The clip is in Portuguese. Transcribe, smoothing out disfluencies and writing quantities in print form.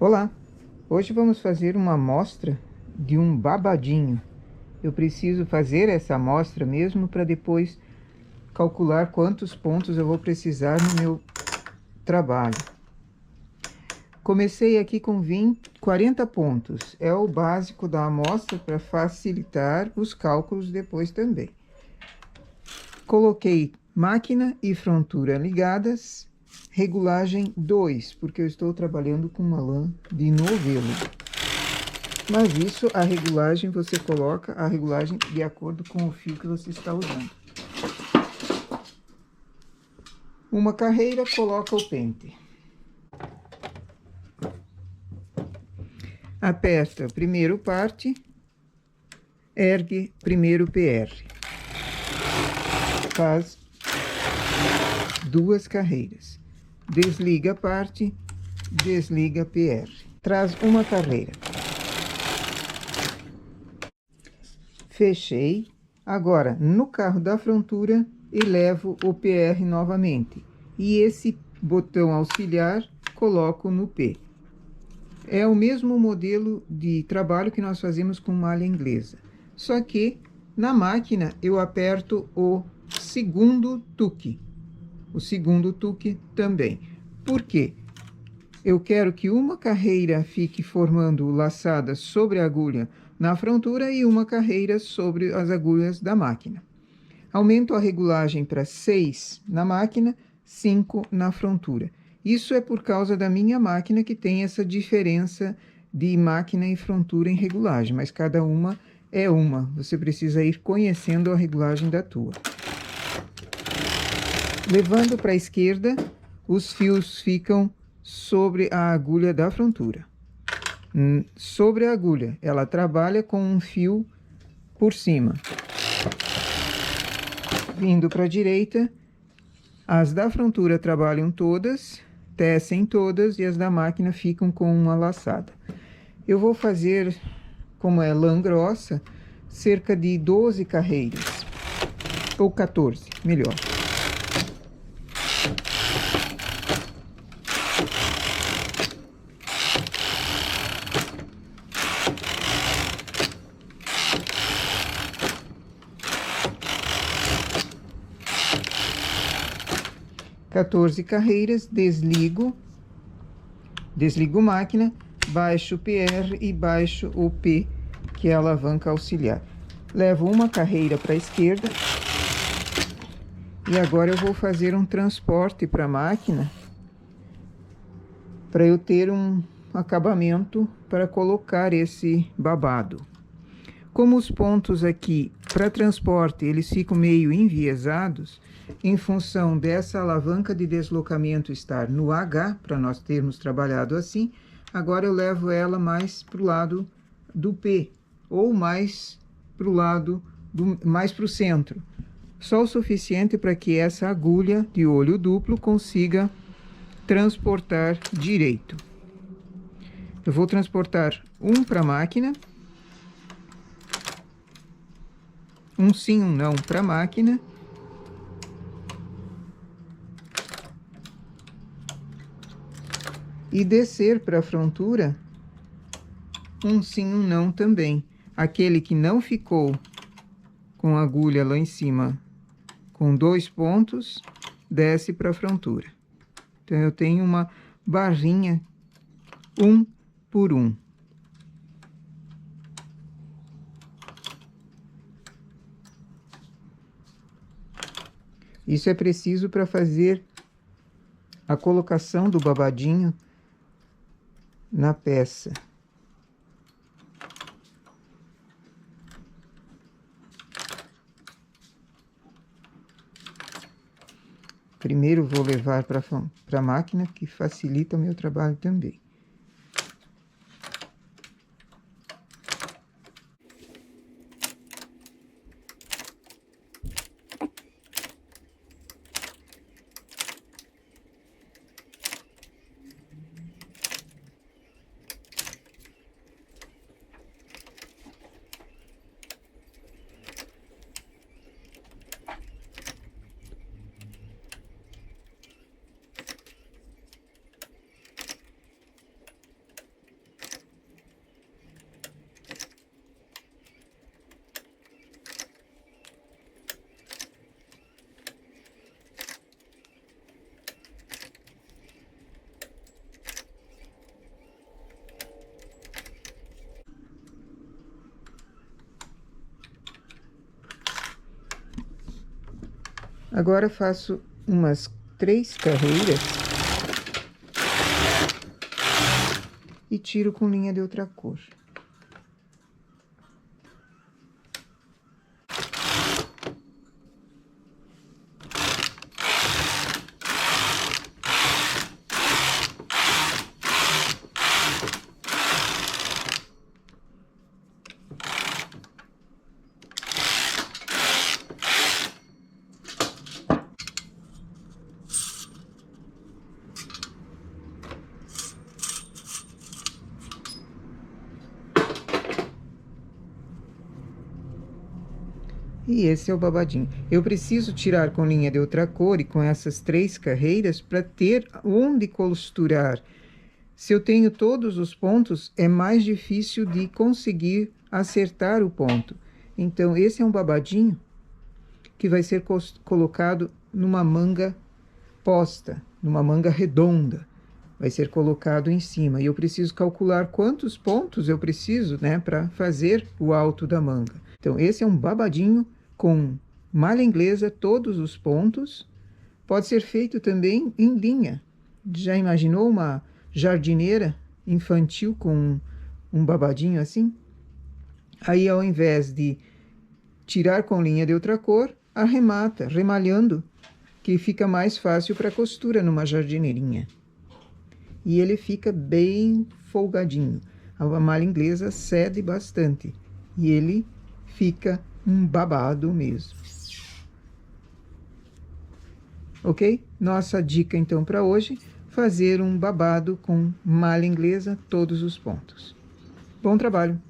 Olá! Hoje vamos fazer uma amostra de um babadinho. Eu preciso fazer essa amostra mesmo para depois calcular quantos pontos eu vou precisar no meu trabalho. Comecei aqui com 40 pontos. É o básico da amostra para facilitar os cálculos depois também. Coloquei máquina e frontura ligadas. Regulagem 2, porque eu estou trabalhando com uma lã de novelo. Mas isso, a regulagem, você coloca a regulagem de acordo com o fio que você está usando. Uma carreira, coloca o pente. Aperta primeiro parte, ergue primeiro PR. Faz 2 carreiras. Desliga a parte, desliga PR. Traz uma carreira. Fechei. Agora, no carro da frontura, elevo o PR novamente. E esse botão auxiliar, coloco no P. É o mesmo modelo de trabalho que nós fazemos com malha inglesa. Só que, na máquina, eu aperto o segundo tuque. O segundo tuque também. Por quê? Eu quero que uma carreira fique formando laçada sobre a agulha na frontura e uma carreira sobre as agulhas da máquina. Aumento a regulagem para 6 na máquina, 5 na frontura. Isso é por causa da minha máquina que tem essa diferença de máquina e frontura em regulagem, mas cada uma é uma. Você precisa ir conhecendo a regulagem da tua. Levando para a esquerda, os fios ficam sobre a agulha da frontura. Sobre a agulha, ela trabalha com um fio por cima. Vindo para a direita, as da frontura trabalham todas, tecem todas e as da máquina ficam com uma laçada. Eu vou fazer, como é lã grossa, cerca de 12 carreiras, ou 14, melhor. Carreiras, desligo máquina, baixo o PR e baixo o P, que é a alavanca auxiliar. Levo uma carreira para a esquerda. E agora eu vou fazer um transporte para a máquina, para eu ter um acabamento para colocar esse babado. Como os pontos aqui para transporte eles ficam meio enviesados, em função dessa alavanca de deslocamento estar no H, para nós termos trabalhado assim, agora eu levo ela mais para o lado do P, ou mais para o lado mais para o centro. Só o suficiente para que essa agulha de olho duplo consiga transportar direito. Eu vou transportar um para a máquina, um sim, um não para a máquina. E descer para a frontura, um sim, um não também. Aquele que não ficou com a agulha lá em cima, com 2 pontos, desce para a frontura. Então, eu tenho uma barrinha 1 por 1. Isso é preciso para fazer a colocação do babadinho na peça. Primeiro vou levar para a máquina, que facilita o meu trabalho também. Agora faço umas 3 carreiras e tiro com linha de outra cor. E esse é o babadinho. Eu preciso tirar com linha de outra cor e com essas 3 carreiras para ter onde costurar. Se eu tenho todos os pontos, é mais difícil de conseguir acertar o ponto. Então, esse é um babadinho que vai ser colocado numa manga posta, numa manga redonda. Vai ser colocado em cima. E eu preciso calcular quantos pontos eu preciso, né, para fazer o alto da manga. Então, esse é um babadinho com malha inglesa, todos os pontos. Pode ser feito também em linha. Já imaginou uma jardineira infantil com um babadinho assim? Aí, ao invés de tirar com linha de outra cor, arremata, remalhando, que fica mais fácil para costura numa jardineirinha. E ele fica bem folgadinho. A malha inglesa cede bastante e ele fica um babado mesmo. Ok? Nossa dica então para hoje, fazer um babado com malha inglesa, todos os pontos. Bom trabalho!